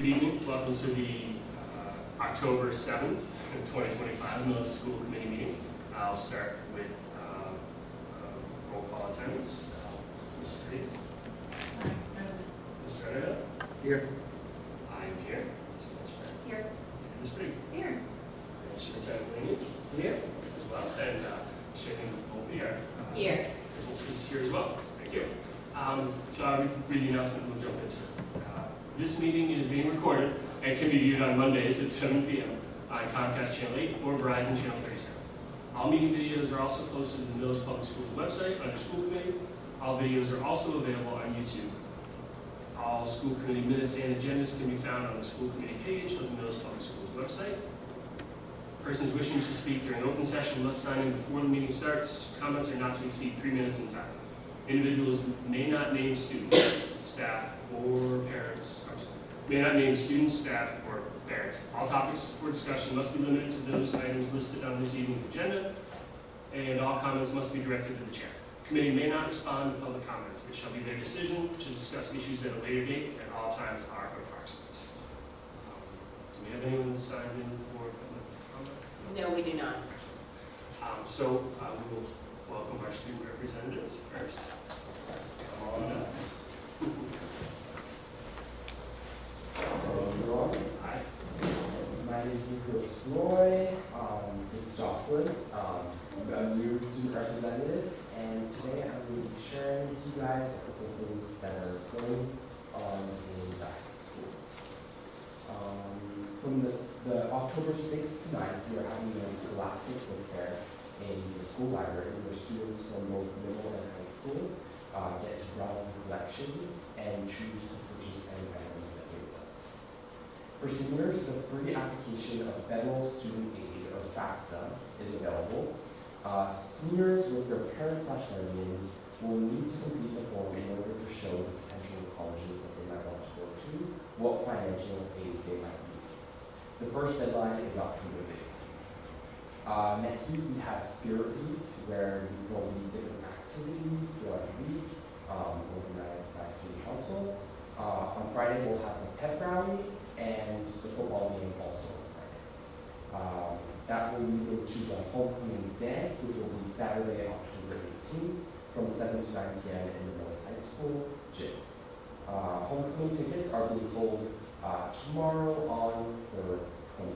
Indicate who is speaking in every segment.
Speaker 1: Good evening. Welcome to the October 7th, 2025 Millis School Committee meeting. I'll start with roll call attendance. Ms. Reeves. Mr. Renner. Here. I'm here. Ms. Lynchburg.
Speaker 2: Here.
Speaker 1: Ms. Briggs.
Speaker 2: Here.
Speaker 1: And Superintendent Laney. Here as well. And Shipping Volpe, our
Speaker 2: Here.
Speaker 1: business is here as well. Thank you. So I'll read the announcement and we'll jump into it. This meeting is being recorded and can be viewed on Mondays at 7 p.m. on Comcast Channel 8 or Verizon Channel 37. All meeting videos are also posted to the Millis Public Schools website under School Committee. All videos are also available on YouTube. All school committee minutes and agendas can be found on the school committee page of the Millis Public Schools website. Persons wishing to speak during open session must sign in before the meeting starts. Comments are not to exceed 3 minutes in time. Individuals may not name students, staff, or parents. May not name students, staff, or parents. All topics for discussion must be limited to those items listed on this evening's agenda, and all comments must be directed to the chair. Committee may not respond to public comments. It shall be their decision to discuss issues at a later date, and all times are approximate. Do we have anyone signed in for public comment?
Speaker 2: No, we do not.
Speaker 1: So we will welcome our student representatives first. Come on up.
Speaker 3: Hello everyone.
Speaker 1: Hi.
Speaker 3: My name is Nicholas Roy. This is Jocelyn. I'm a new student representative, and today I'm going to be sharing with you guys a couple of things that are going on in back to school. From the October 6th to 9th, we are having a scholastic book fair in the school library where students from both middle and high school get to browse the collection and choose to purchase any items that they want. For seniors, the free application of Federal Student Aid, or FAFSA, is available. Seniors with their parents/guardians will need to complete the form in order to show the potential colleges that they might want to go to, what financial aid they might need. The first deadline is October 8th. Next week we have Spirit Week, where there will be different activities throughout the week, organized by Student Council. On Friday we'll have the pep rally and the football game also on Friday. That will lead into the homecoming dance, which will be Saturday, October 18th, from 7 to 9 p.m. in the Millis High School gym. Homecoming tickets are being sold tomorrow on for $20.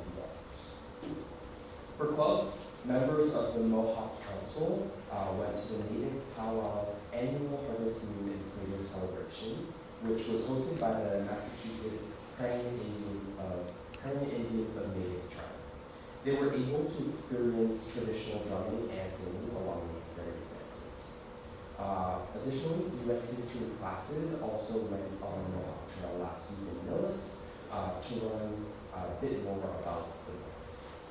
Speaker 3: For clubs, members of the Mohawk Council went to the Native Powwow Annual Harvest Moon and Equator Celebration, which was hosted by the Massachusetts Prairie Indians of Native Tribe. They were able to experience traditional drumming and singing along with various dances. Additionally, U.S. history classes also went on the Mohawk Trail last week in Millis to learn a bit more about the Mohawks.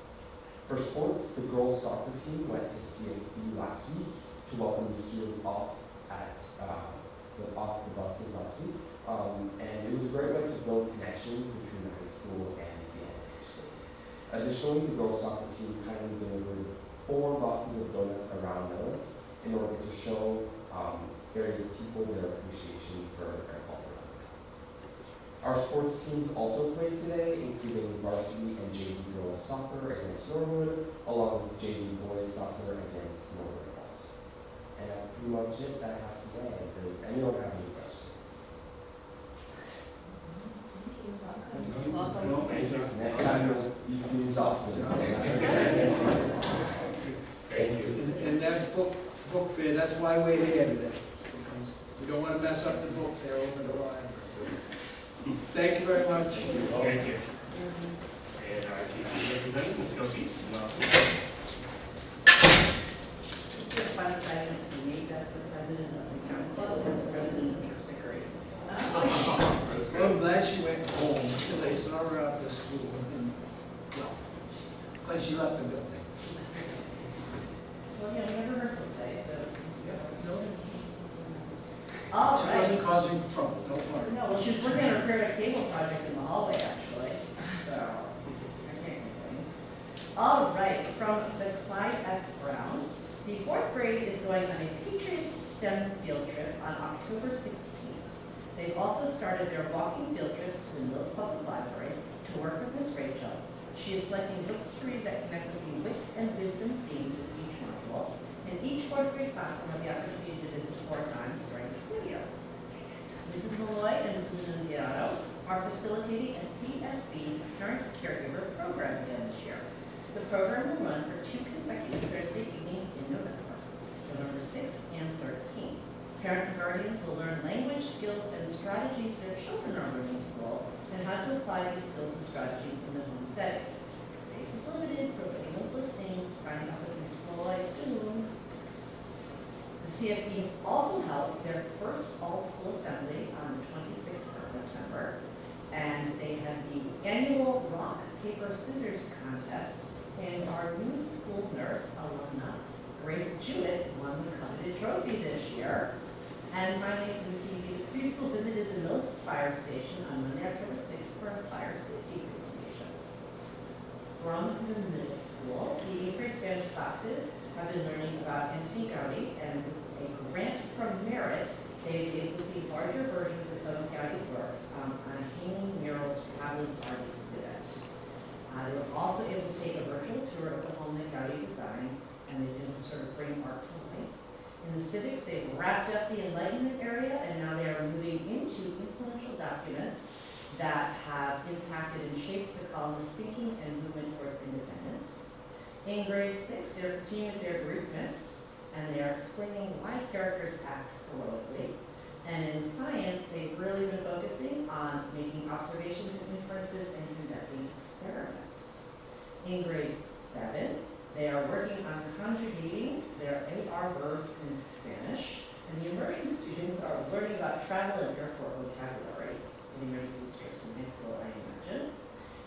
Speaker 3: For sports, the girls soccer team went to CFB last week to welcome the students off the buses last week. And it was a great way to build connections between the high school and the elementary school. Additionally, the girls soccer team kindly delivered 4 boxes of donuts around Millis in order to show various people their appreciation for their culture. Our sports teams also played today, including varsity and JV girls soccer against Norwood, along with JV boys soccer against Norwood also. And that's pretty much it that I have today. Does anyone have any questions?
Speaker 2: Welcome.
Speaker 3: Next time you see Jocelyn.
Speaker 1: Thank you.
Speaker 4: And that book fair, that's why we're here today. Because we don't want to mess up the book fair over the line. Thank you very much.
Speaker 1: Thank you. And our TV representative, Ms. Gilkey.
Speaker 5: It's a fun segment for me. That's the president of the town club and the president of the grade.
Speaker 4: Well, I'm glad she went home because I saw her after school. And, well, glad she left the building.
Speaker 5: Well, yeah, we have rehearsal today, so. All
Speaker 4: She
Speaker 5: right.
Speaker 4: wasn't causing trouble, don't worry.
Speaker 5: No, well, she's working on a periodic table project in the hallway, actually. So, I can't complain. All right, from the Clyde F. Brown, the 4th grade is going on a Patriots STEM field trip on October 16th. They've also started their walking field trips to the Millis Public Library to work with Miss Rachel. She is selecting books to read that connect with the wit and wisdom themes of each module, and each fourth grade class will have the opportunity to visit 4 times during the school year. Mrs. Malloy and Mrs. Annunziato are facilitating a CFB parent caregiver program again this year. The program will run for 2 consecutive Thursday evenings in November 6th and 13th. Parent and guardians will learn language, skills, and strategies their children are learning in school, and how to apply these skills and strategies in the home setting. Space is limited, so if anyone's listening, sign up with Mrs. Malloy soon. The CFBs also held their first all-school assembly on the 26th of September, and they had the annual rock, paper, scissors contest, and our new school nurse alumna, Grace Jewett, won the coveted trophy this year. And finally, the preschool visited the Millis Fire Station on Monday, October 6th for a fire safety presentation. From the middle school, the 8th grade Spanish classes have been learning about Anthony Gaudi, and with a grant from Merit, they've been able to see larger versions of some of Gaudi's works on a hanging murals traveling art exhibit. They were also able to take a virtual tour of the home that Gaudi designed, and they've been able to sort of bring art to life. In the civics, they've wrapped up the Enlightenment area, and now they are moving into influential documents that have impacted and shaped the colonists' thinking and movement towards independence. In grade 6, they're continuing with their group myths, and they are explaining why characters act heroically. And in science, they've really been focusing on making observations and inferences and conducting experiments. In grade 7, they are working on conjugating their AR verbs in Spanish, and the immersion students are learning about travel and airport vocabulary. Getting ready for these trips in high school, I imagine.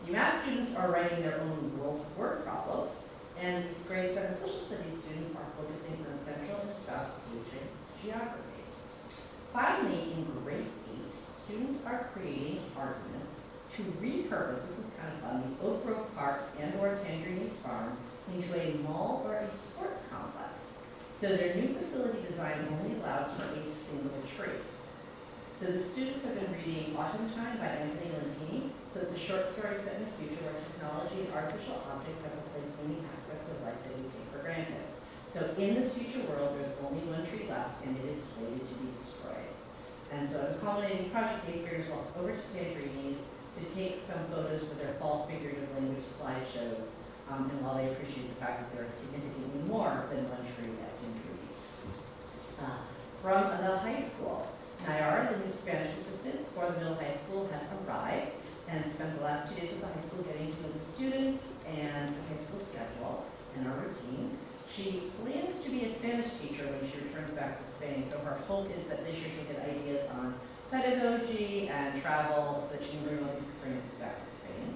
Speaker 5: UMass students are writing their own world word problems, and these grade 7 social studies students are focusing on Central and South Asian geography. Finally, in grade 8, students are creating arguments to repurpose, this was kind of fun, the Oak Grove Park and or Tangerine Farm into a mall or a sports complex. So their new facility design only allows for a single tree. So the students have been reading Autumn Time by Anthony Lentini. So it's a short story set in the future where technology and artificial objects have replaced many aspects of life that we take for granted. So in this future world, there's only 1 tree left, and it is slated to be destroyed. And so as a culminating project, the 8th graders walked over to Tangerini's to take some photos for their fall figurative language slideshows. And while they appreciate the fact that there are significantly more than 1 tree at Tangerini's. From the high school, Nayara, the new Spanish assistant for the middle high school, has arrived and spent the last 2 days with the high school getting to know the students and the high school schedule and our routine. She plans to be a Spanish teacher when she returns back to Spain, so her hope is that this year she'll get ideas on pedagogy and travel so that she can bring all these experiences back to Spain.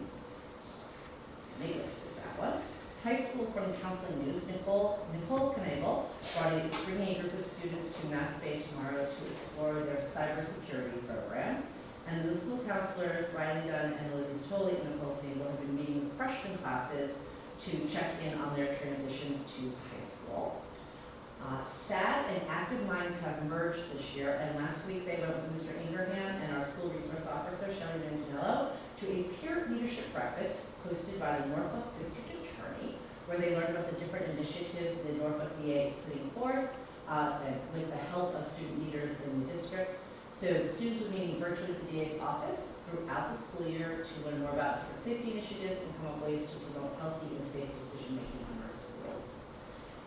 Speaker 5: Millis did that one. High school from Counseling News, Nicole Knebel brought bringing a group of students to Mass Bay tomorrow to explore their cybersecurity program. And the school counselors, Riley Dunn and Elizabeth Tolley and Nicole Knebel, have been meeting with freshman classes to check in on their transition to high school. SAD and Active Minds have merged this year, and last week they went with Mr. Ingraham and our school resource officer, Shelley Manganiello, to a peer leadership breakfast hosted by the Norfolk District Attorney, where they learned about the different initiatives the Norfolk VA is putting forth, and with the help of student leaders in the district. So the students will be meeting virtually at the DA's office throughout the school year to learn more about different safety initiatives and come up with ways to promote healthy and safe decision-making in our schools.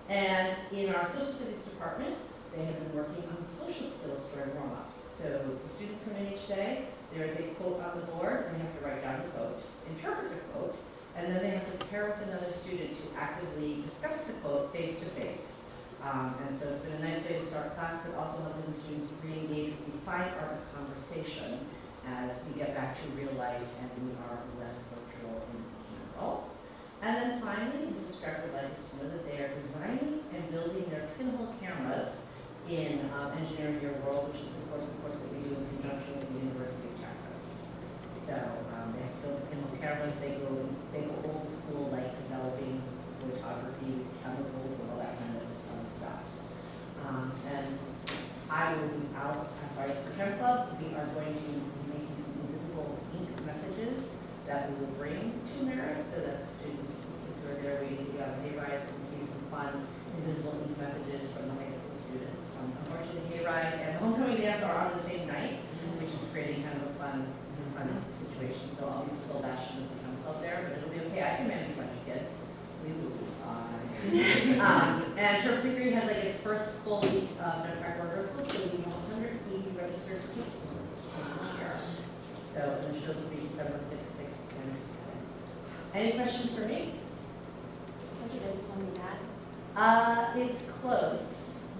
Speaker 5: And in our social studies department, they have been working on social skills during warm-ups. So the students come in each day, there is a quote on the board, and they have to write down the quote, interpret the quote, and then they have to pair with another student to actively discuss the quote face-to-face. And so it's been a nice way to start class, but also helping the students re-engage with the fine art of conversation as we get back to real life and we are less virtual in general. And then finally, Mrs. Strecker would like us to know that they are designing and building their pinhole cameras in Engineering Your World, which is of course that we do in conjunction with the University of Texas. So they have to build the pinhole cameras. They go old school, like developing photography with chemicals and all that kind of stuff. And I will be out, for Chem Club, we are going that we will bring to Merit so that the students who are there waiting to get on the hayride can see some fun invisible ink messages from the high school students. Unfortunately, the hayride and the homecoming dance are on the same night, which is creating kind of a fun situation. So I'll be the sole bastion of the town club there, but it'll be okay. I can manage a bunch of kids. We will be fine. And Turks and Green had like its first full week of nutcracker rehearsal, so we have 180 registered participants this year. So the show's will be December 5th, 6th, and 7th. Any questions for me?
Speaker 2: Such a good swimming that.
Speaker 5: It's close.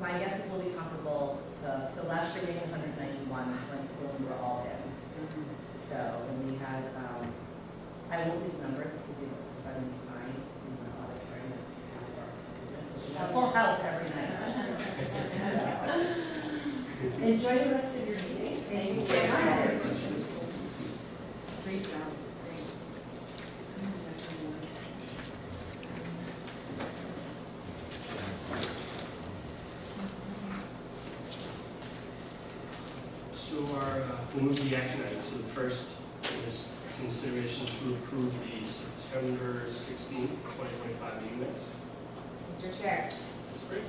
Speaker 5: My guess is will be comparable to, so last year we had 191 when we were all in. So, and we had, I won't use numbers, because we have a sign in the auditorium. We have a full house every night. So, enjoy the rest of your meeting. Thank you so much.
Speaker 2: Great job.
Speaker 1: So we'll move to the action items. So the first is consideration to approve the September 16th, 2025 meeting minutes.
Speaker 6: Mr. Chair,
Speaker 1: That's great.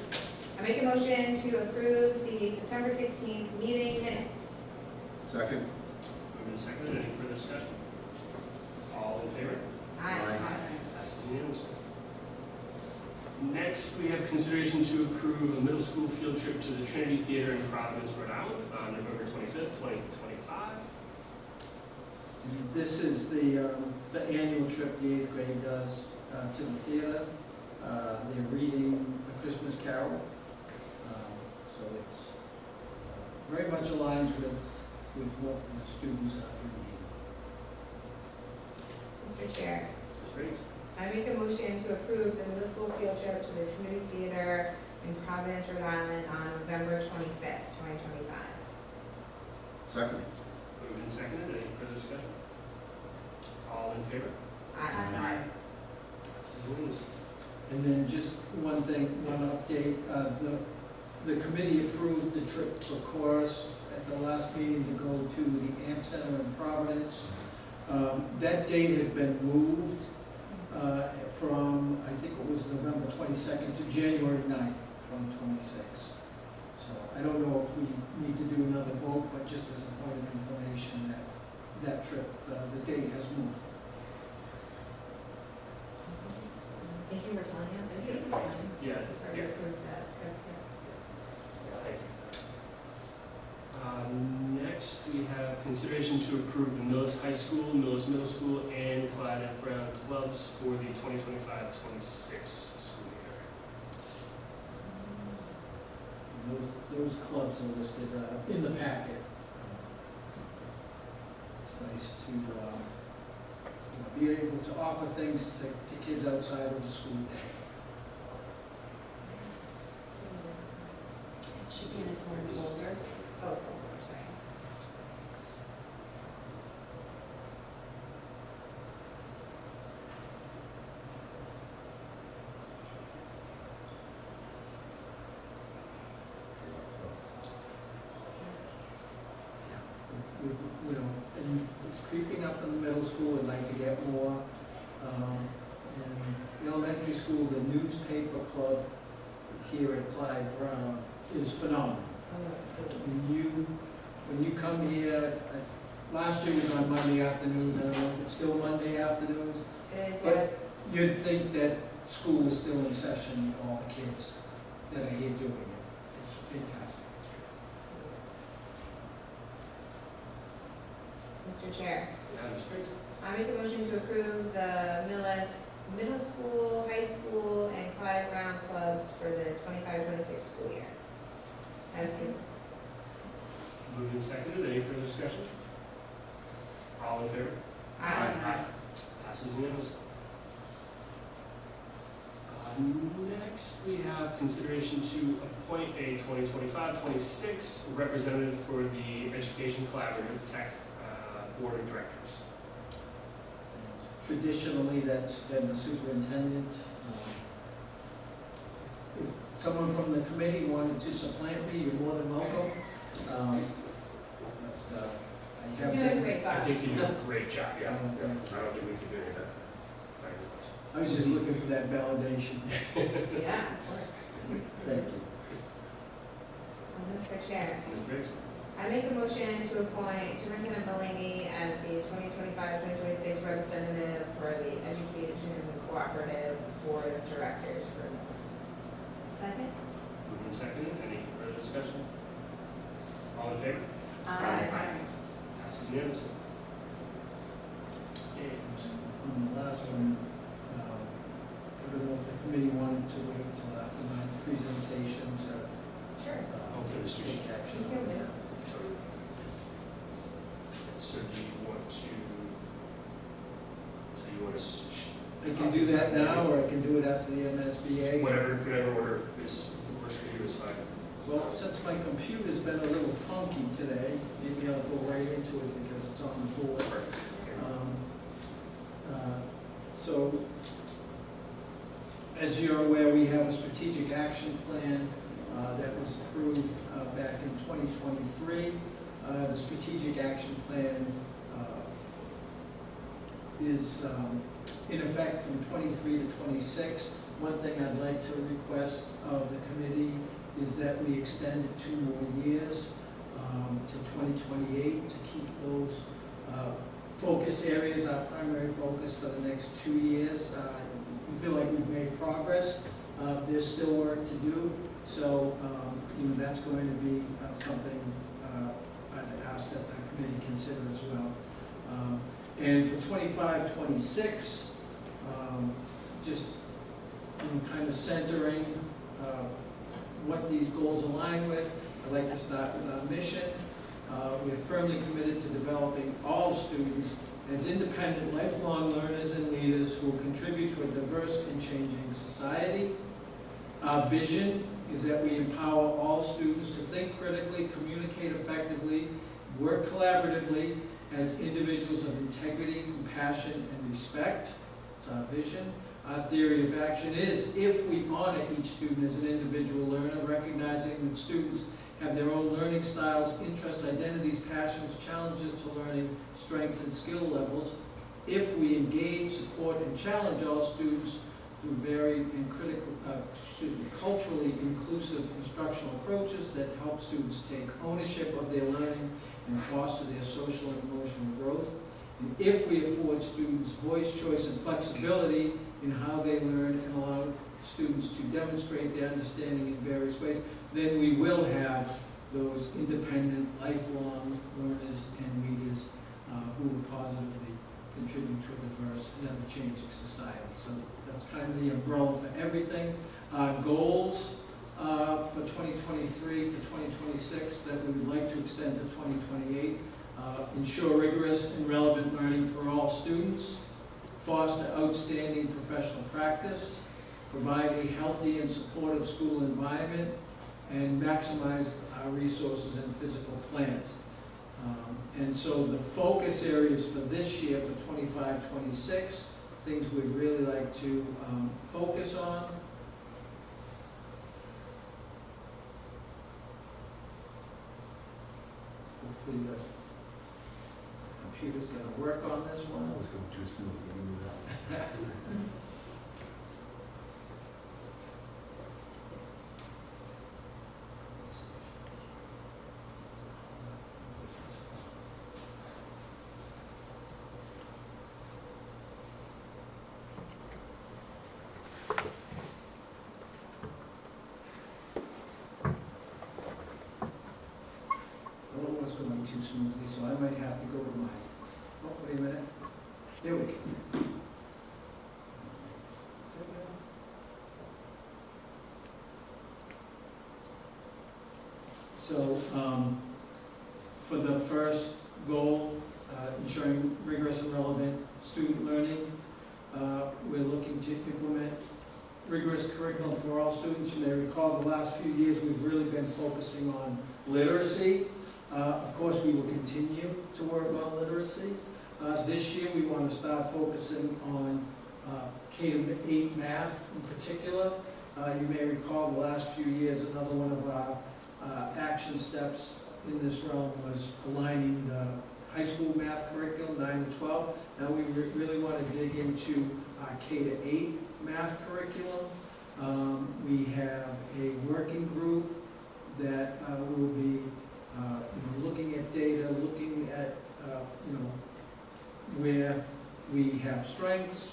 Speaker 6: I make a motion to approve the September 16th meeting minutes.
Speaker 7: Second.
Speaker 1: Moved and seconded. Any further discussion? All in favor?
Speaker 6: Aye.
Speaker 1: Passes unanimously. Next, we have consideration to approve a middle school field trip to the Trinity Theater in Providence, Rhode Island on November 25th, 2025.
Speaker 4: This is the annual trip the 8th grade does to the theater. They're reading A Christmas Carol. So it's very much aligns with what the students are reading.
Speaker 6: Mr. Chair,
Speaker 1: That's great.
Speaker 6: I make a motion to approve the middle school field trip to the Trinity Theater in Providence, Rhode Island on November 25th, 2025.
Speaker 7: Second.
Speaker 1: Moved and seconded. Any further discussion? All in favor?
Speaker 6: Aye.
Speaker 1: Passes unanimously.
Speaker 4: And then just one thing, one update, the committee approved the trip for chorus at the last meeting to go to the AMP Center in Providence. That date has been moved from, I think it was November 22nd to January 9th, 2026. So I don't know if we need to do another vote, but just as a point of information that trip, the date has moved.
Speaker 6: Thank you for telling us. I didn't know.
Speaker 1: Yeah.
Speaker 6: Before we approved that.
Speaker 1: Thank you. Next, we have consideration to approve the Millis High School, Millis Middle School, and Clyde F. Brown clubs for the 2025-26 school year.
Speaker 4: Those clubs are listed in the packet. It's nice to be able to offer things to kids outside of the school day.
Speaker 2: It should be in its own folder.
Speaker 6: Oh, it's over, sorry.
Speaker 4: And it's creeping up in the middle school. We'd like to get more. In the elementary school, the newspaper club here at Clyde Brown is phenomenal.
Speaker 6: Oh, that's sweet.
Speaker 4: When you come here, last year was on Monday afternoon. I don't know if it's still Monday afternoons.
Speaker 6: It is, yeah.
Speaker 4: But you'd think that school was still in session, all the kids that are here doing it. It's fantastic.
Speaker 6: Mr. Chair,
Speaker 1: Yeah, that's great.
Speaker 6: I make a motion to approve the Millis Middle School, High School, and Clyde Brown clubs for the 25-26 school year. As presented.
Speaker 1: Moved and seconded. Any further discussion? All in favor?
Speaker 6: Aye.
Speaker 1: Passes unanimously. Next, we have consideration to appoint a 2025-26 representative for the Education Collaborative Tech Board of Directors.
Speaker 4: Traditionally, that's been the superintendent. If someone from the committee wanted to supplant me, you're more than welcome. But I
Speaker 6: You're doing great,
Speaker 1: I
Speaker 6: Bob.
Speaker 1: think you do a great job, yeah.
Speaker 4: Yeah,
Speaker 1: I
Speaker 4: thank you.
Speaker 1: don't think we can do any of that.
Speaker 4: I was just looking for that validation.
Speaker 6: Yeah, of course.
Speaker 4: Thank you.
Speaker 6: Mr. Chair,
Speaker 1: Ms. Briggs?
Speaker 6: I make a motion to appoint Superintendent Mulaney as the 2025-2026 representative for the Education Cooperative Board of Directors for Millis.
Speaker 2: Second?
Speaker 1: Moving seconded, any further discussion? All in favor?
Speaker 6: Aye.
Speaker 1: Passes unanimously. Okay.
Speaker 4: On the last one, I don't know if the committee wanted to wait till after my presentation to
Speaker 6: Sure.
Speaker 1: Oh, for the strategic action.
Speaker 6: You can wait.
Speaker 1: So do you want to,
Speaker 4: I can do that now, or I can do it after the MSBA.
Speaker 1: whatever order works for you is fine.
Speaker 4: Well, since my computer's been a little funky today, maybe I'll go right into it because it's on the board. So, as you're aware, we have a strategic action plan that was approved back in 2023. The strategic action plan is in effect from 23 to 26. One thing I'd like to request of the committee is that we extend it 2 more years to 2028 to keep those focus areas, our primary focus for the next 2 years. We feel like we've made progress. There's still work to do, so that's going to be something I'd ask that the committee consider as well. And for 25, 26, just kind of centering what these goals align with. I'd like to start with our mission. We're firmly committed to developing all students as independent, lifelong learners and leaders who will contribute to a diverse and changing society. Our vision is that we empower all students to think critically, communicate effectively, work collaboratively as individuals of integrity, compassion, and respect. It's our vision. Our theory of action is if we honor each student as an individual learner, recognizing that students have their own learning styles, interests, identities, passions, challenges to learning, strengths, and skill levels. If we engage, support, and challenge all students through varied and culturally inclusive instructional approaches that help students take ownership of their learning and foster their social and emotional growth. And if we afford students voice, choice, and flexibility in how they learn and allow students to demonstrate their understanding in various ways, then we will have those independent, lifelong learners and leaders who will positively contribute to a diverse and ever-changing society. So that's kind of the umbrella for everything. Goals for 2023 to 2026 that we would like to extend to 2028. Ensure rigorous and relevant learning for all students. Foster outstanding professional practice. Provide a healthy and supportive school environment, and maximize our resources and physical plant. And so the focus areas for this year, for 25-26, things we'd really like to focus on. Hopefully the computer's going to work on this one.
Speaker 7: I was going too smoothly, I knew that.
Speaker 4: Going too smoothly, so I might have to go to my, oh, wait a minute, there we go. So, for the first goal, ensuring rigorous and relevant student learning, we're looking to implement rigorous curriculum for all students. You may recall the last few years we've really been focusing on literacy. Of course, we will continue to work on literacy. This year, we want to start focusing on K-8 math in particular. You may recall the last few years, another one of our action steps in this realm was aligning the high school math curriculum, 9 to 12. Now we really want to dig into our K to 8 math curriculum. We have a working group that will be looking at data, looking at where we have strengths,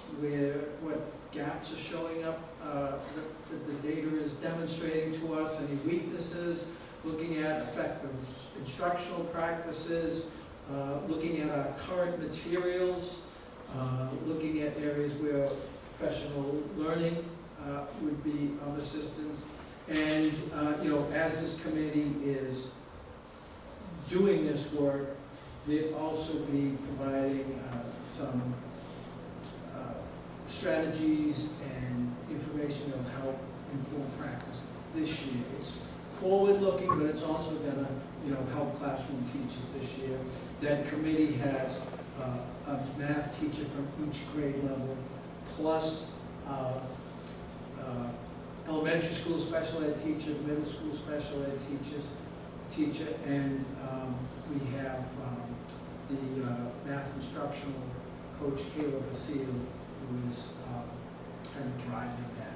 Speaker 4: what gaps are showing up that the data is demonstrating to us, any weaknesses, looking at effective instructional practices, looking at our current materials, looking at areas where professional learning would be of assistance. And as this committee is doing this work, they'll also be providing some strategies and information on how inform practice this year. It's forward-looking, but it's also going to help classroom teachers this year. That committee has a math teacher from each grade level, plus elementary school special ed teacher, middle school special ed teacher, and we have the math instructional coach, Caleb Basile, who is kind of driving that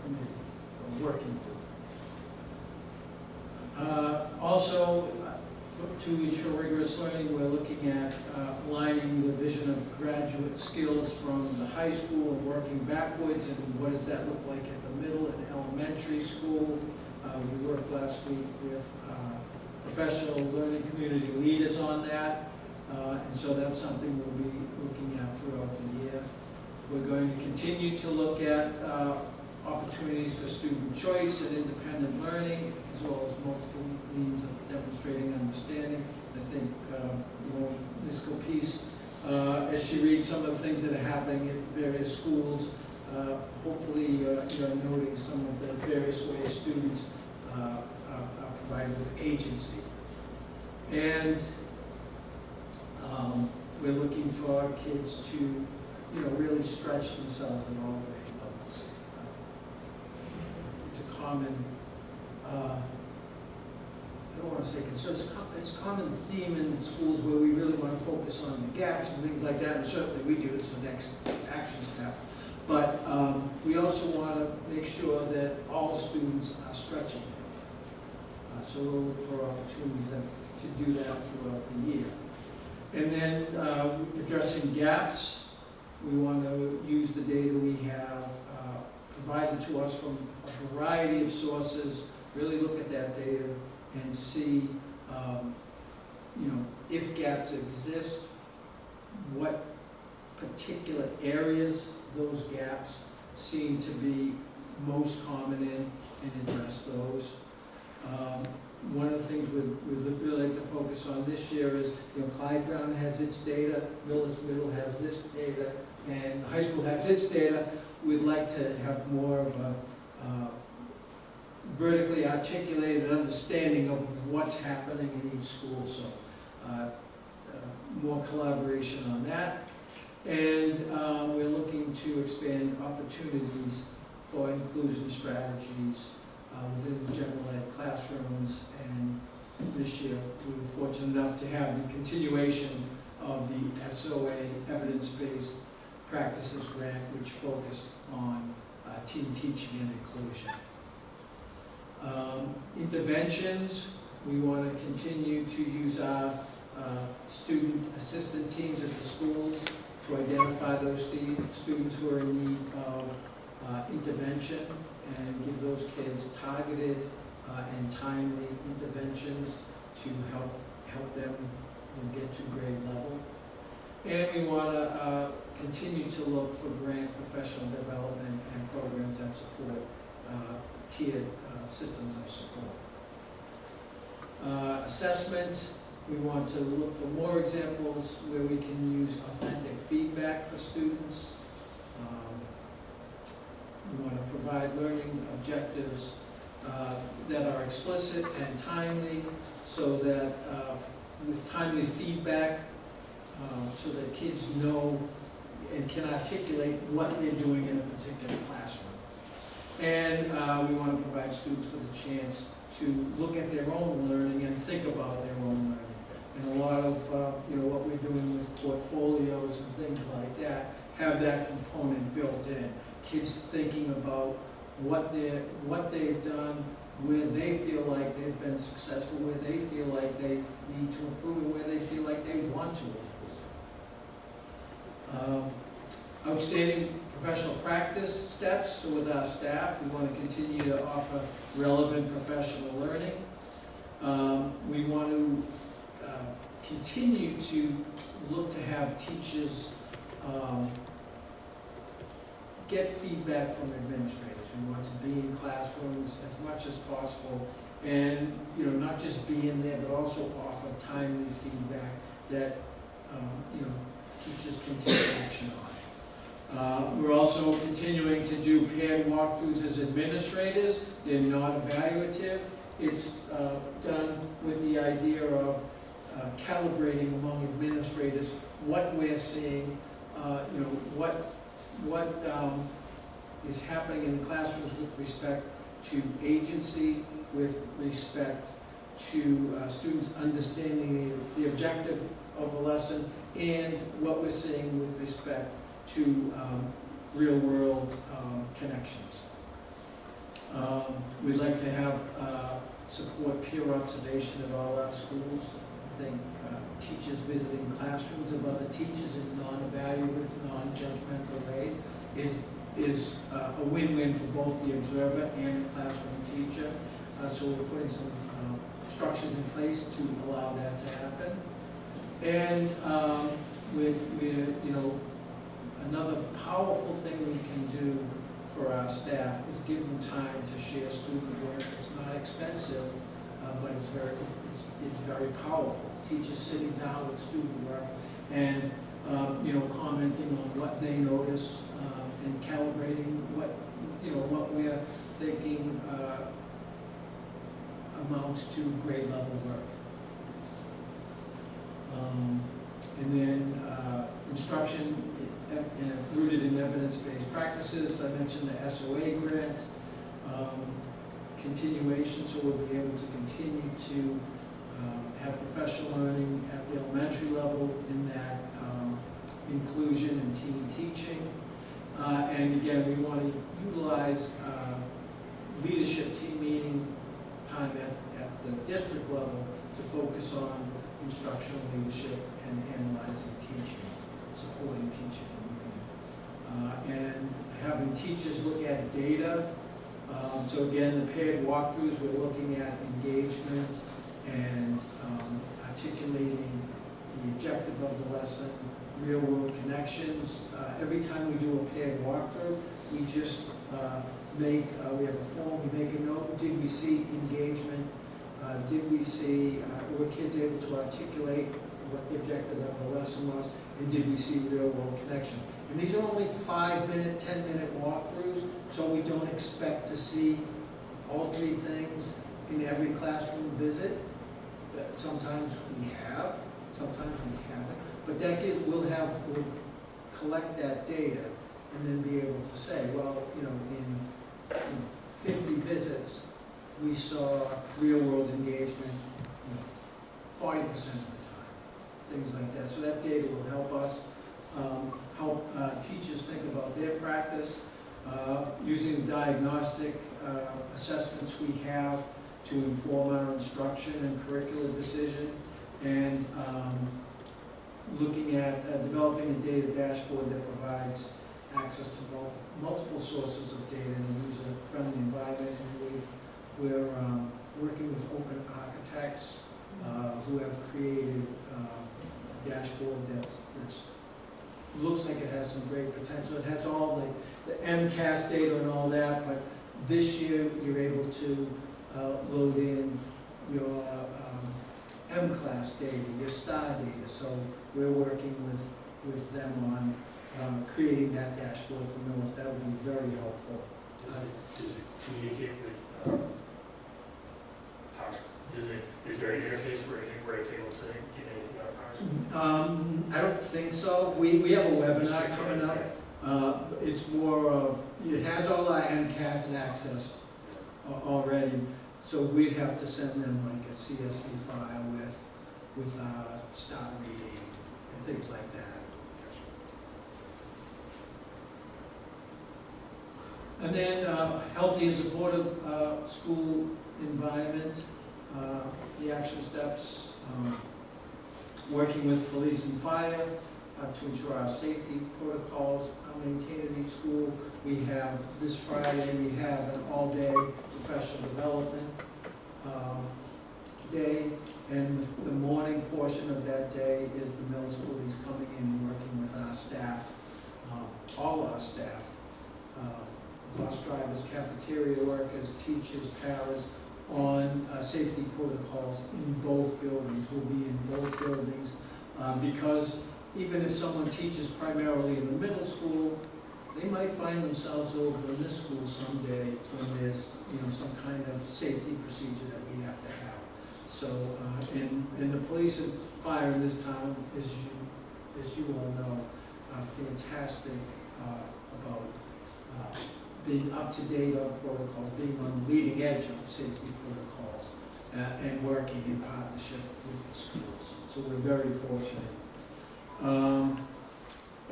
Speaker 4: committee, or working group. Also, to ensure rigorous learning, we're looking at aligning the vision of graduate skills from the high school and working backwards, and what does that look like at the middle and elementary school. We worked last week with professional learning community leaders on that, and so that's something we'll be looking at throughout the year. We're going to continue to look at opportunities for student choice and independent learning, as well as multiple means of demonstrating understanding. I think, Ms. Copese, as she reads some of the things that are happening at various schools, hopefully you're noting some of the various ways students are provided with agency. And we're looking for our kids to, really stretch themselves in all grade levels. It's a common, I don't want to say concern, it's a common theme in schools where we really want to focus on the gaps and things like that, and certainly we do, it's the next action step. But we also want to make sure that all students are stretching. So we'll look for opportunities to do that throughout the year. And then addressing gaps, we want to use the data we have provided to us from a variety of sources, really look at that data and see, if gaps exist, what particular areas those gaps seem to be most common in, and address those. One of the things we'd really like to focus on this year is, Clyde Brown has its data, Millis Middle has this data, and the high school has its data. We'd like to have more of a vertically articulated understanding of what's happening in each school, so more collaboration on that. And we're looking to expand opportunities for inclusion strategies within the general ed classrooms. And this year, we were fortunate enough to have the continuation of the SOA evidence-based practices grant, which focused on teen teaching and inclusion. Interventions, we want to continue to use our student assistant teams at the schools to identify those students who are in need of intervention and give those kids targeted and timely interventions to help them get to grade level. And we want to continue to look for grant professional development and programs that support tiered systems of support. Assessment, we want to look for more examples where we can use authentic feedback for students. We want to provide learning objectives that are explicit and timely, so that with timely feedback, so that kids know and can articulate what they're doing in a particular classroom. And we want to provide students with a chance to look at their own learning and think about their own learning. and a lot of, what we're doing with portfolios and things like that, have that component built in. Kids thinking about what they've done, where they feel like they've been successful, where they feel like they need to improve, and where they feel like they want to improve. Outstanding professional practice steps. So with our staff, we want to continue to offer relevant professional learning. We want to continue to look to have teachers get feedback from administrators. We want to be in classrooms as much as possible, and not just be in there, but also offer timely feedback that teachers can take action on. We're also continuing to do paired walkthroughs as administrators. They're not evaluative. It's done with the idea of calibrating among administrators what we're seeing, what is happening in the classrooms with respect to agency, with respect to students understanding the objective of the lesson, and what we're seeing with respect to real-world connections. We'd like to have support peer observation at all our schools. I think teachers visiting classrooms of other teachers in non-evaluative, non-judgmental ways is a win-win for both the observer and the classroom teacher. So we're putting some structures in place to allow that to happen. And another powerful thing we can do for our staff is give them time to share student work. It's not expensive, but it's very powerful. Teachers sitting down with student work and commenting on what they notice and calibrating what we're thinking amounts to grade level work. And then instruction rooted in evidence-based practices. I mentioned the SOA grant continuation, so we'll be able to continue to have professional learning at the elementary level in that inclusion and team teaching. And again, we want to utilize leadership team meeting time at the district level to focus on instructional leadership and analyzing teaching, supporting teaching. And having teachers look at data. So again, the paired walkthroughs, we're looking at engagement and articulating the objective of the lesson, real-world connections. Every time we do a paired walkthrough, we just we have a form, we make a note. Did we see engagement? Did we see, were kids able to articulate what the objective of the lesson was? And did we see real-world connection? And these are only 5-minute, 10-minute walkthroughs, so we don't expect to see all three things in every classroom visit. Sometimes we have, sometimes we haven't. But that gives, we'll collect that data and then be able to say, well, in 50 visits, we saw real-world engagement 40% of the time, things like that. So that data will help us, help teachers think about their practice, using diagnostic assessments we have to inform our instruction and curricular decision, and looking at developing a data dashboard that provides access to multiple sources of data in a user-friendly environment. And we're working with open architects who have created a dashboard that looks like it has some great potential. It has all the MCAS data and all that, but this year you're able to load in your M-class data, your STAR data. So we're working with them on creating that dashboard for Millis. That would be very helpful.
Speaker 1: Does it communicate with is there an interface where it's able to get anything out of
Speaker 4: I don't think so. We have a webinar coming up. It's more of, it has all our MCAS and access already, so we'd have to send them like a CSV file with with star reading and things like that. And then healthy and supportive school environment, the action steps, working with police and fire to ensure our safety protocols are maintained at each school. We have, this Friday, we have an all-day professional development day, and the morning portion of that day is the Millis police coming in and working with our staff, all our staff, bus drivers, cafeteria workers, teachers, paras, on safety protocols in both buildings. We'll be in both buildings because even if someone teaches primarily in the middle school, they might find themselves over in this school someday when there's, you know, some kind of safety procedure that we have to have. So, and the police and fire in this town, as you all know, are fantastic about being up to date on protocols, being on the leading edge of safety protocols, and working in partnership with the schools. So we're very fortunate.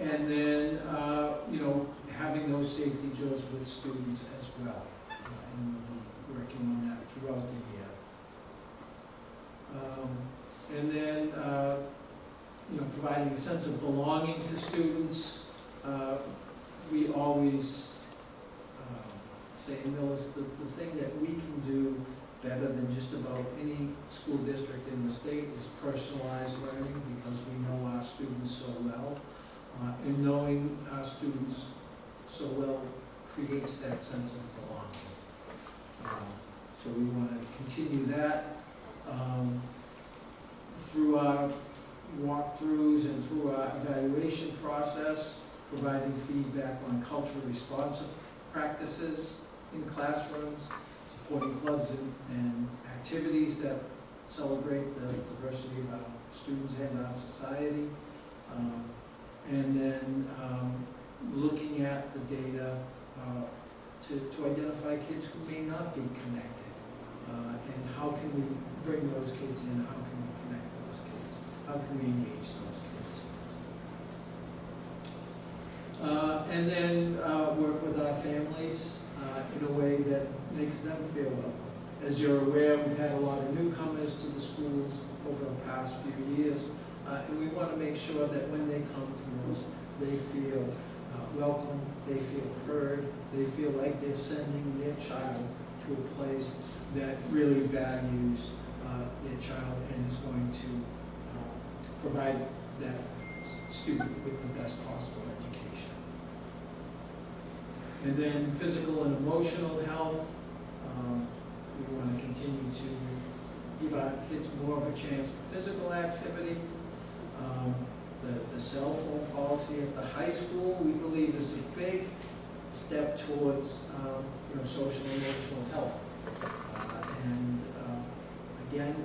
Speaker 4: And then, you know, having those safety drills with students as well, and we'll be working on that throughout the year. And then, you know, providing a sense of belonging to students. We always say, Millis, the thing that we can do better than just about any school district in the state is personalized learning, because we know our students so well. And knowing our students so well creates that sense of belonging. So we want to continue that through our walkthroughs and through our evaluation process, providing feedback on culturally responsive practices in classrooms, supporting clubs and activities that celebrate the diversity of our students and our society. And then looking at the data to identify kids who may not be connected, and how can we bring those kids in, how can we connect those kids, how can we engage those kids. And then work with our families in a way that makes them feel welcome. As you're aware, we've had a lot of newcomers to the schools over the past few years, and we want to make sure that when they come to us, they feel welcome, they feel heard, they feel like they're sending their child to a place that really values their child and is going to provide that student with the best possible education. And then physical and emotional health. We want to continue to give our kids more of a chance for physical activity. The cell phone policy at the high school, we believe, is a big step towards you know, social and emotional health. And again,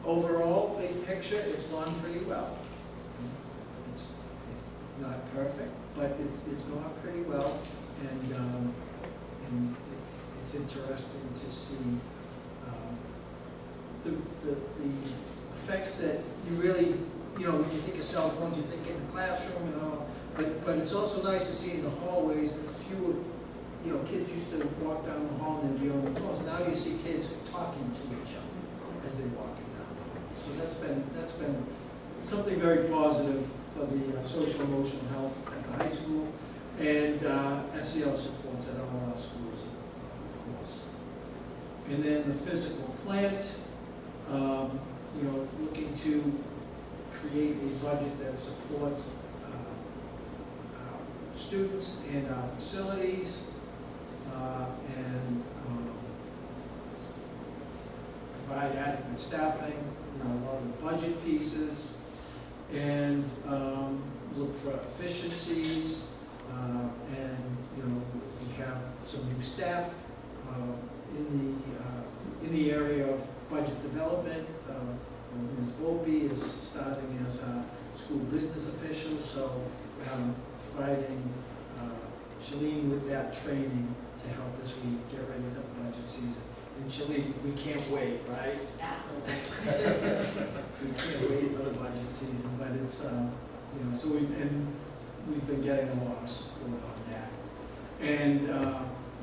Speaker 4: overall, big picture, it's gone pretty well. It's not perfect, but it's gone pretty well, and it's interesting to see the effects that you really, you know, when you think of cell phones, you think in the classroom and all, but it's also nice to see in the hallways, fewer, you know, kids used to walk down the hall and be on the phones. Now you see kids talking to each other as they're walking down the hall. So that's been something very positive for the social emotional health at the high school, and SEL supports at all our schools, of course. And then the physical plant, you know, looking to create a budget that supports our students and our facilities, and provide adequate staffing, you know, a lot of the budget pieces, and look for efficiencies, and, you know, we have some new staff in the area of budget development. Ms. Volpe is starting as a school business official, so providing Shalene with that training to help as we get ready for the budget season. And Shelley, we can't wait, right?
Speaker 2: Absolutely.
Speaker 4: We can't wait for the budget season, but it's, you know, so we've been getting a lot of support on that. And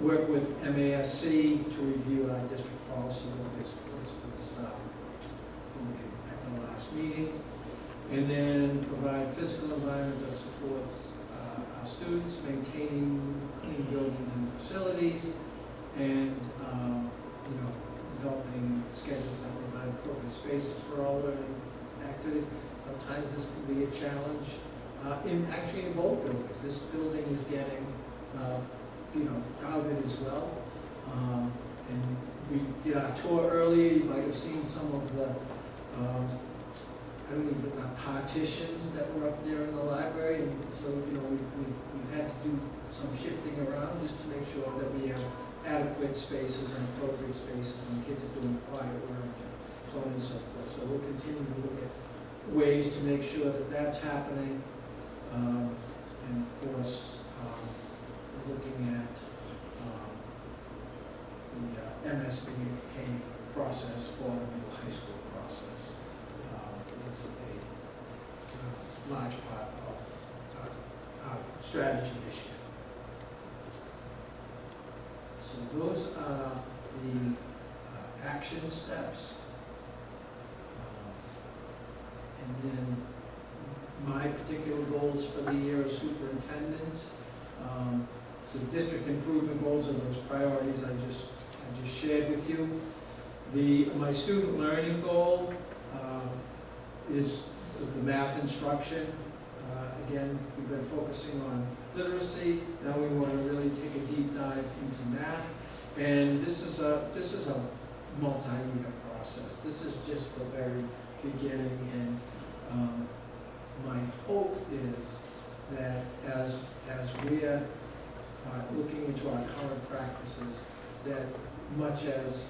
Speaker 4: work with MASC to review our district policy was at the last meeting. And then provide physical environment that supports our students, maintaining clean buildings and facilities, and, you know, developing schedules that provide appropriate spaces for all learning activities. Sometimes this can be a challenge, actually in both buildings. This building is getting, you know, crowded as well. And we did our tour earlier. You might have seen some of the, I don't even know, partitions that were up there in the library. And so, you know, we've had to do some shifting around just to make sure that we have adequate spaces and appropriate spaces when kids are doing quiet work and so on and so forth. So we'll continue to look at ways to make sure that that's happening. And of course, we're looking at the MSBA process for the middle high school process. Is a large part of our strategy this year. So those are the action steps. And then my particular goals for the year as superintendent. The district improvement goals are those priorities I just shared with you. My student learning goal is the math instruction. Again, we've been focusing on literacy. Now we want to really take a deep dive into math. And this is a multi-year process. This is just the very beginning. And my hope is that as we're looking into our current practices, that much as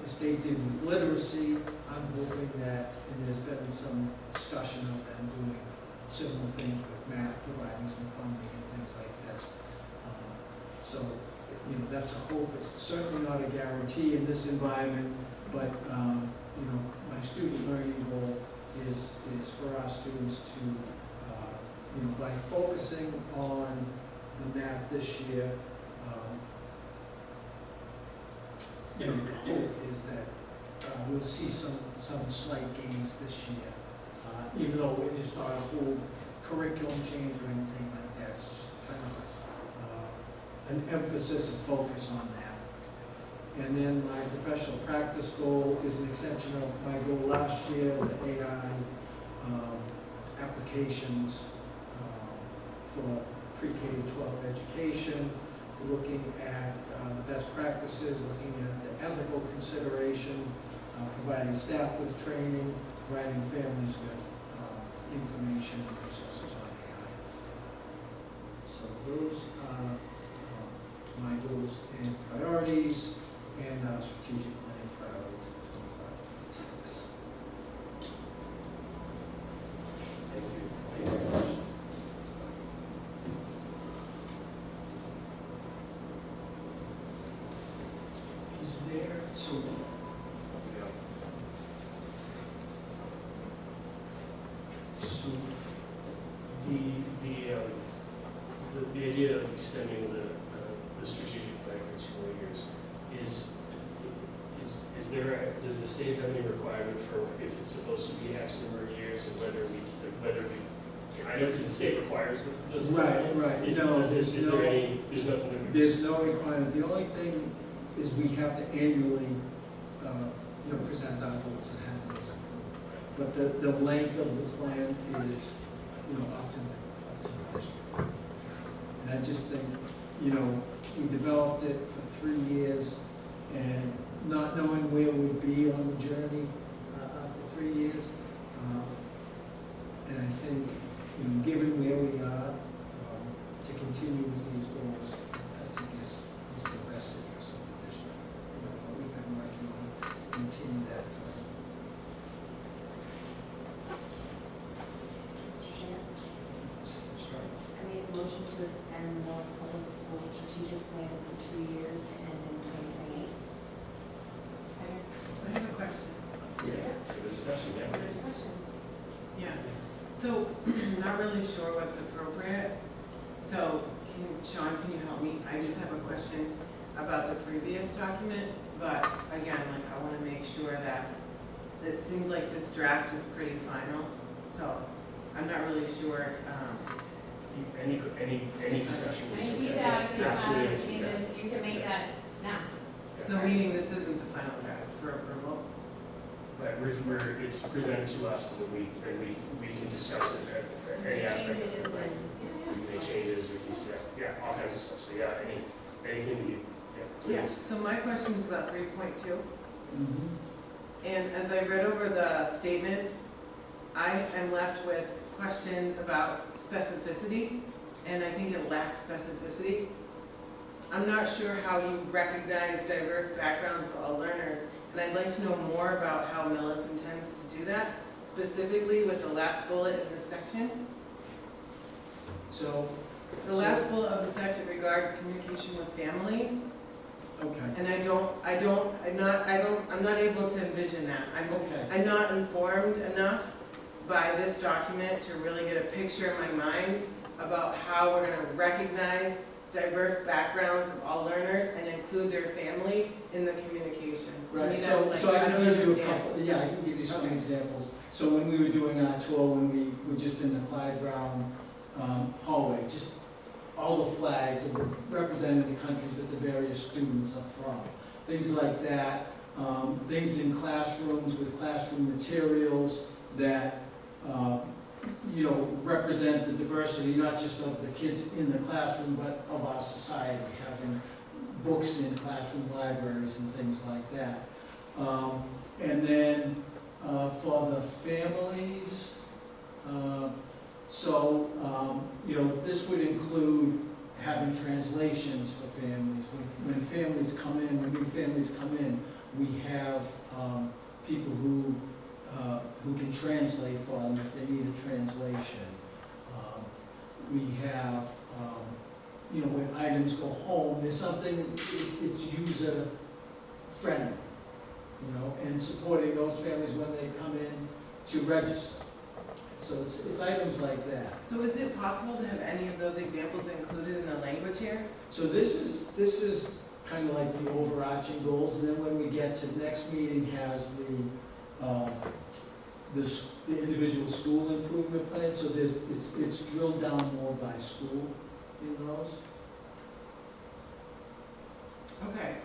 Speaker 4: the state did with literacy, I'm hoping that, and there's been some discussion of them doing similar things with math, providing some funding and things like this. So, you know, that's a hope. It's certainly not a guarantee in this environment, but, you know, my student learning goal is for our students to, you know, by focusing on the math this year, you know, the hope is that we'll see some slight gains this year, even though it is not a whole curriculum change or anything like that. It's just kind of an emphasis and focus on that. And then my professional practice goal is an extension of my goal last year, the AI applications for pre-K to 12 education, looking at the best practices, looking at the ethical consideration, providing staff with training, providing families with information and resources on AI. So those are my goals and priorities and strategic planning priorities for 25-26. Thank you. Thank you very much.
Speaker 1: Is there, so, yeah. So, the idea of extending the strategic plan for 4 years is there, does the state have any requirement for if it's supposed to be X number of years and whether we, I know because the state requires the.
Speaker 4: Right.
Speaker 1: Is
Speaker 4: No,
Speaker 1: there any, there's nothing that we.
Speaker 4: There's no requirement. The only thing is we have to annually, you know, present our goals and have those approved. But the length of the plan is, you know, up to the district. And I just think, you know, we developed it for 3 years and not knowing where we'd be on the journey after 3 years. And I think, you know, given where we are, to continue with these goals, I think is the best interest of the district. You know, what we've been working on, continue that.
Speaker 2: Mr. Chair, I made a motion to extend the Millis Public Schools strategic plan for 2 years and in 2028.
Speaker 1: discussion, yeah.
Speaker 6: Discussion.
Speaker 8: Yeah, so I'm not really sure what's appropriate. So Sean, can you help me? I just have a question about the previous document, but again, like I want to make sure that it seems like this draft is pretty final. So I'm not really sure.
Speaker 1: Any discussion is
Speaker 6: Any
Speaker 1: okay.
Speaker 6: feedback, if you have
Speaker 1: Absolutely.
Speaker 6: changes, you can make that now.
Speaker 8: So meaning this isn't the final draft for approval?
Speaker 1: But it's presented to us, and we can discuss it at any aspect of it.
Speaker 6: Changes
Speaker 1: Right?
Speaker 6: and,
Speaker 1: We can make changes, we can, yeah, all kinds of stuff. So yeah, anything that you, yeah, please.
Speaker 8: So my question is about 3.2.
Speaker 4: Mhm.
Speaker 8: And as I read over the statements, I am left with questions about specificity, and I think it lacks specificity. I'm not sure how you recognize diverse backgrounds of all learners, and I'd like to know more about how Millis intends to do that, specifically with the last bullet in this section.
Speaker 4: So,
Speaker 8: The last bullet of the section regards communication with families,
Speaker 4: okay,
Speaker 8: and I'm not able to envision that.
Speaker 4: okay.
Speaker 8: I'm not informed enough by this document to really get a picture in my mind about how we're gonna recognize diverse backgrounds of all learners and include their family in the communication. To me,
Speaker 4: Right,
Speaker 8: that's
Speaker 4: so,
Speaker 8: like,
Speaker 4: so I
Speaker 8: I
Speaker 4: can
Speaker 8: don't
Speaker 4: give you a
Speaker 8: understand.
Speaker 4: couple, yeah, I can give you some
Speaker 8: Okay.
Speaker 4: examples. So when we were doing our tour, when we were just in the Clyde Brown hallway, just all the flags of representing the countries that the various students are from. Things like that, things in classrooms with classroom materials that, represent the diversity, not just of the kids in the classroom, but of our society, having books in classroom libraries and things like that. And then for the families, this would include having translations for families. When families come in, when new families come in, we have people who can translate for them if they need a translation. We have, when items go home, there's something, it's user friendly, and supporting those families when they come in to register. So it's items like that.
Speaker 8: So is it possible to have any of those examples included in the language here?
Speaker 4: So this is kind of like the overarching goals, and then when we get to the next meeting has the individual school improvement plan, so it's drilled down more by school in those.
Speaker 8: Okay.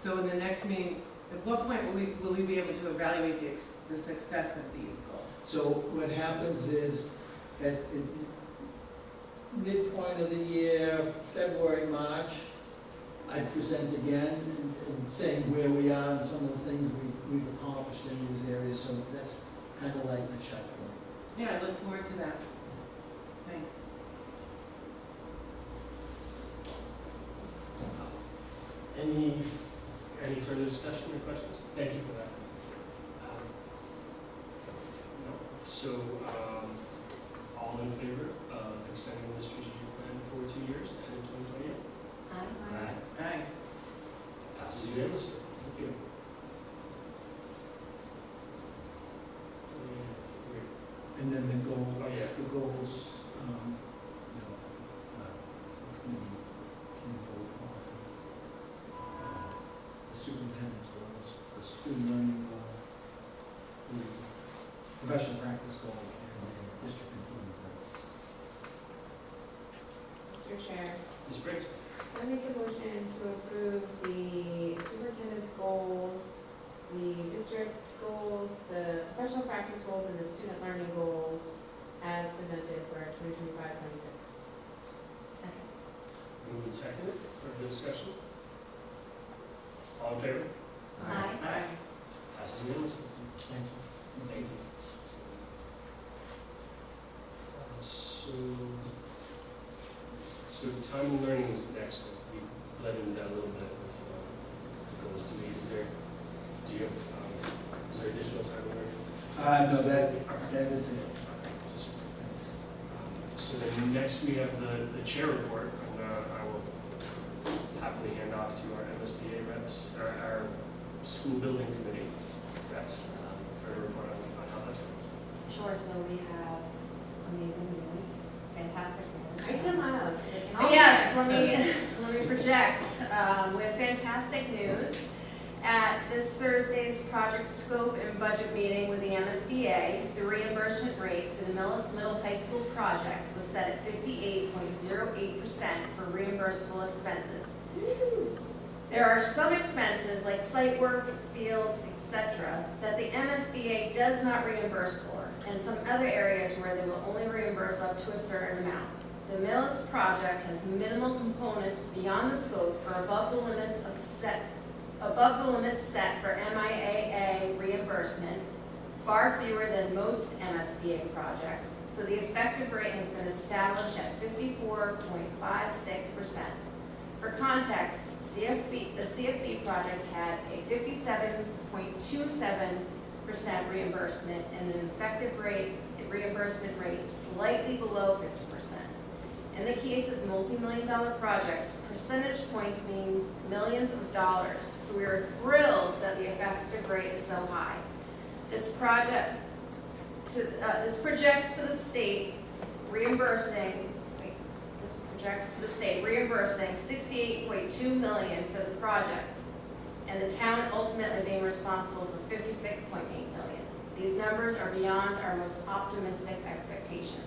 Speaker 8: So in the next meeting, at what point will we be able to evaluate the success of these goals?
Speaker 4: So what happens is, at midpoint of the year, February, March, I present again and saying where we are and some of the things we've accomplished in these areas, so that's kind of like the checkpoint.
Speaker 8: Yeah, I look forward to that. Thanks.
Speaker 1: Any further discussion or questions? Thank you for that. No. So, all in favor of extending the strategic plan for 2 years to end in 2028?
Speaker 2: Aye.
Speaker 8: Aye.
Speaker 1: Passes unanimously. Thank you.
Speaker 4: And then the goal,
Speaker 1: Oh, yeah.
Speaker 4: the goals, the committee can vote on the superintendent's goals, the student learning goal, the professional practice goal, and the district improvement goal.
Speaker 6: Mr. Chair,
Speaker 1: Ms. Briggs?
Speaker 6: I make a motion to approve the superintendent's goals, the district goals, the professional practice goals, and the student learning goals as presented for 2025-26.
Speaker 2: Second.
Speaker 1: Moved and seconded. Further discussion? All in favor?
Speaker 2: Aye.
Speaker 8: Aye.
Speaker 1: Passes unanimously.
Speaker 4: Thank you.
Speaker 1: Thank you. So the time and learning is next. We let him down a little bit with goals to meet. Is there additional time and learning?
Speaker 4: No, that is it.
Speaker 1: So then next we have the chair report, and I will happily hand off to our MSBA reps, our school building committee reps, for for a report on how that's going.
Speaker 2: Sure, so we have amazing news, fantastic news.
Speaker 6: I said loud.
Speaker 2: But yes, let me project. We have fantastic news. At this Thursday's project scope and budget meeting with the MSBA, the reimbursement rate for the Millis Middle High School project was set at 58.08% for reimbursable expenses. There are some expenses like site work, fields, etc., that the MSBA does not reimburse for, and some other areas where they will only reimburse up to a certain amount. The Millis project has minimal components beyond the scope or above the limits set for MIAA reimbursement, far fewer than most MSBA projects, so the effective rate has been established at 54.56%. For context, the CFB project had a 57.27% reimbursement and an effective reimbursement rate slightly below 50%. In the case of multi-million-dollar projects, percentage points means millions of dollars, so we are thrilled that the effective rate is so high. This projects to the state reimbursing $68.2 million for the project, and the town ultimately being responsible for $56.8 million. These numbers are beyond our most optimistic expectations.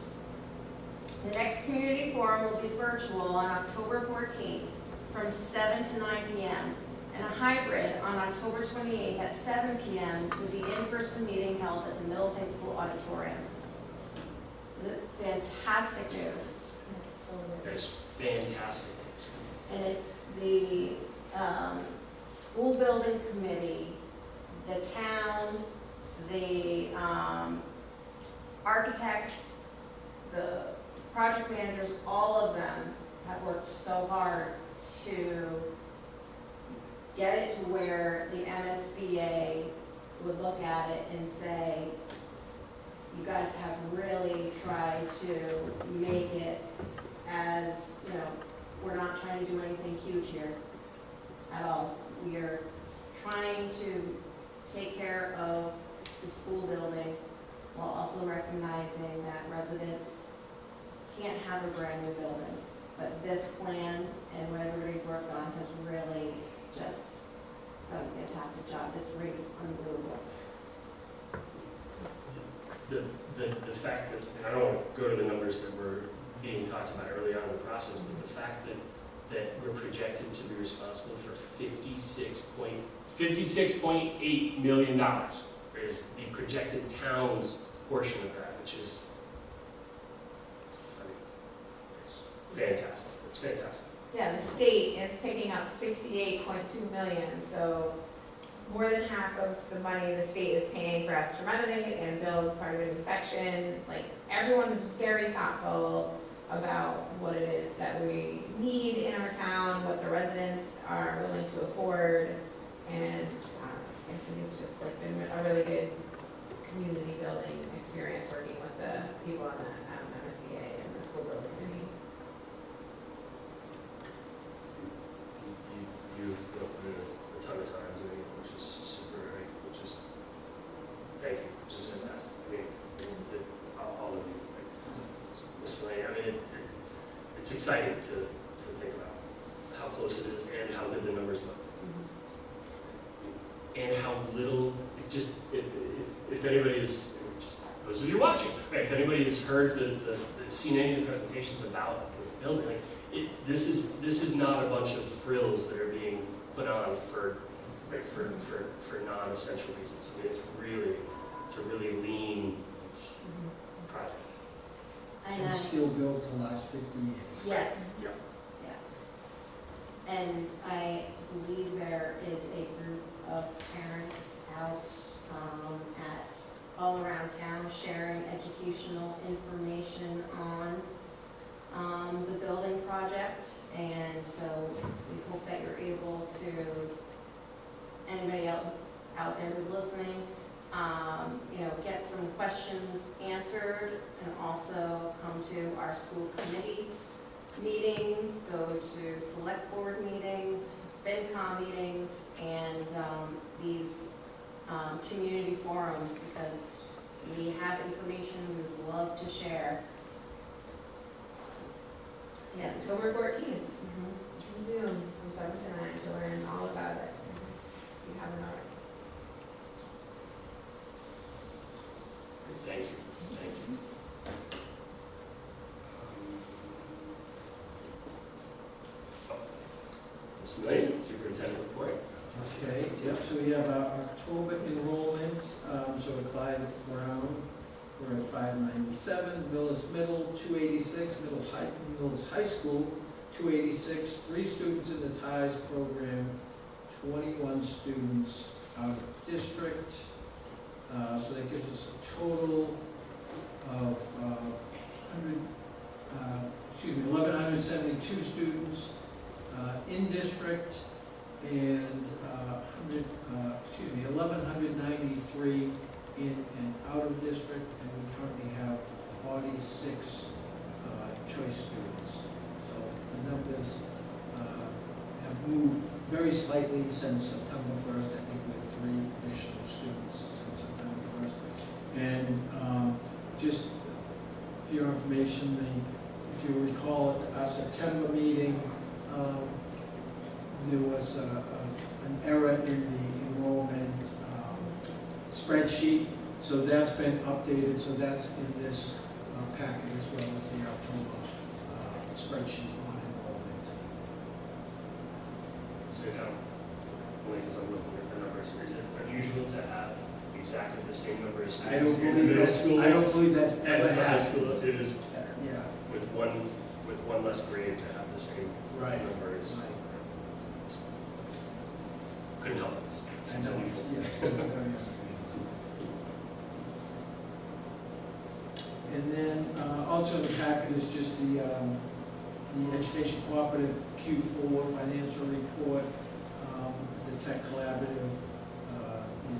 Speaker 2: The next community forum will be virtual on October 14th from 7 to 9 p.m. and a hybrid on October 28th at 7 p.m. with the in-person meeting held at the Middle High School auditorium. So that's fantastic news.
Speaker 1: That's fantastic.
Speaker 2: And it's the school building committee, the town, the architects, the project managers, all of them have worked so hard to get it to where the MSBA would look at it and say, you guys have really tried to make it as, you know, we're not trying to do anything huge here at all. We are trying to take care of the school building while also recognizing that residents can't have a brand new building. But this plan and what everybody's worked on has really just done a fantastic job. This rate is unbelievable.
Speaker 1: The fact that, and I don't want to go to the numbers that were being talked about early on in the process, but the fact that we're projected to be responsible for $56.8 million is the projected town's portion of that, which is, I mean, it's fantastic. It's fantastic.
Speaker 6: Yeah, the state is picking up 68.2 million, so more than half of the money the state is paying for us to renovate and build part of a new section. Like, everyone is very thoughtful about what it is that we need in our town, what the residents are willing to afford, and I think it's just like been a really good community building experience working with the people on the MSBA and the school building committee.
Speaker 1: You put in a ton of time doing it, which is super great, which is, thank you, which is fantastic. I mean, all of you, like, Mr. Lane, I mean, it's exciting to think about how close it is and how good the numbers look. And how little, just, if anybody is, those of you watching, right, if anybody has heard seen any of the presentations about the building, like, this is not a bunch of frills that are being put on for non-essential reasons. I mean, it's a really lean project.
Speaker 4: And still built to last 50 years.
Speaker 2: Yes.
Speaker 1: Yeah.
Speaker 2: Yes. And I believe there is a group of parents out at all around town sharing educational information on the building project, and so we hope that you're able to, anybody out there who's listening, get some questions answered, and also come to our school committee meetings, go to select board meetings, FinCom meetings, and these community forums, because we have information we'd love to share.
Speaker 6: Yeah, October 14th, Zoom from 7 to 9 to learn all about it. If you haven't already.
Speaker 1: Thank you, thank you. Ms. Millis, Superintendent report.
Speaker 4: Okay, yep, so we have our October enrollments, so at Clyde Brown, we're at 597, Millis Middle, 286, Millis High School, 286, 3 students in the TIES program, 21 students out of district. So that gives us a total of 1,172 students in district, and 1,193 in and out of district, and we currently have 46 choice students. So the numbers have moved very slightly since September 1st. I think we have 3 additional students since September 1st. And just for your information, if you recall at our September meeting, there was an error in the enrollment spreadsheet, so that's been updated, so that's in this packet as well as the October spreadsheet on enrollment.
Speaker 1: So now, as I'm looking at the numbers, is it unusual to have exactly the same number of
Speaker 4: I don't
Speaker 1: students in the
Speaker 4: believe
Speaker 1: middle
Speaker 4: that's,
Speaker 1: school
Speaker 4: I don't believe that's
Speaker 1: as
Speaker 4: ever
Speaker 1: the high
Speaker 4: happened.
Speaker 1: school? It is
Speaker 4: Yeah,
Speaker 1: with one less grade to have the same
Speaker 4: right.
Speaker 1: numbers.
Speaker 4: Right.
Speaker 1: Couldn't help it. It's
Speaker 4: I know, it's,
Speaker 1: unusual.
Speaker 4: yeah. Very unusual. And then also in the packet is just the Education Cooperative Q4 financial report. The Tech Collaborative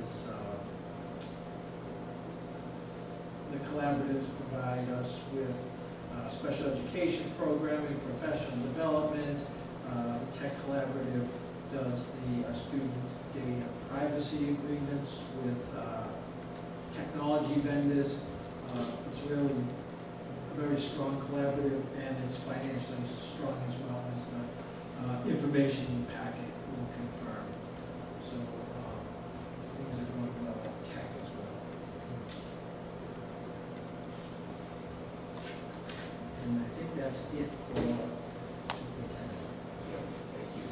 Speaker 4: is, the collaboratives provide us with special education programming, professional development. The Tech Collaborative does the student data privacy agreements with technology vendors. It's really a very strong collaborative, and it's financially strong as well as the information packet will confirm. So things are going well at Tech as well. And I think that's it for superintendent.
Speaker 1: Yeah, thank you.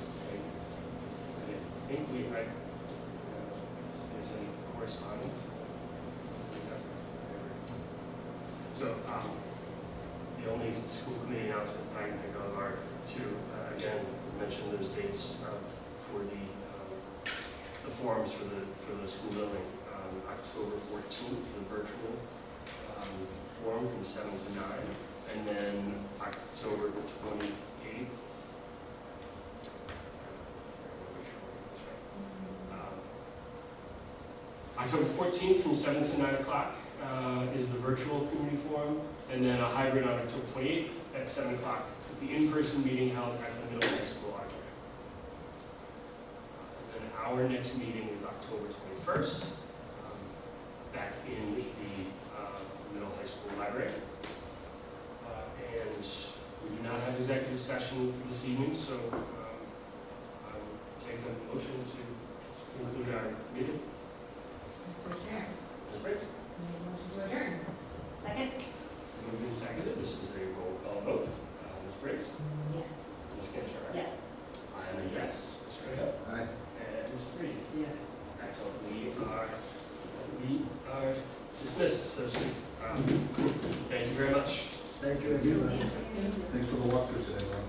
Speaker 1: Thank you. I think there's any correspondence? So, the only school committee announcements I can think of are two, again, we mentioned those dates for the forums for the school building. October 14th, the virtual forum from 7 to 9, and then October 28th. October 14th from 7 to 9 o'clock is the virtual community forum, and then a hybrid on October 28th at 7 o'clock, with the in-person meeting held at the middle high school auditorium. And then our next meeting is October 21st, back in the middle high school library. And we do not have executive session this evening, so I'll take a motion to conclude our meeting.
Speaker 6: Mr. Chair,
Speaker 1: Ms. Briggs?
Speaker 6: make a motion to adjourn. Second?
Speaker 1: Moved and seconded. This is a roll call vote. Ms. Briggs?
Speaker 6: Yes.
Speaker 1: Ms. Cantor?
Speaker 2: Yes.
Speaker 1: I am a yes. Ms. Straight
Speaker 7: Aye.
Speaker 1: And Ms. Reed?
Speaker 4: Yes.
Speaker 1: Excellent. We are dismissed, so to speak. Thank you very much.
Speaker 4: Thank you, everyone.
Speaker 6: Thank you.
Speaker 7: Thanks for the walkthrough today, Ron.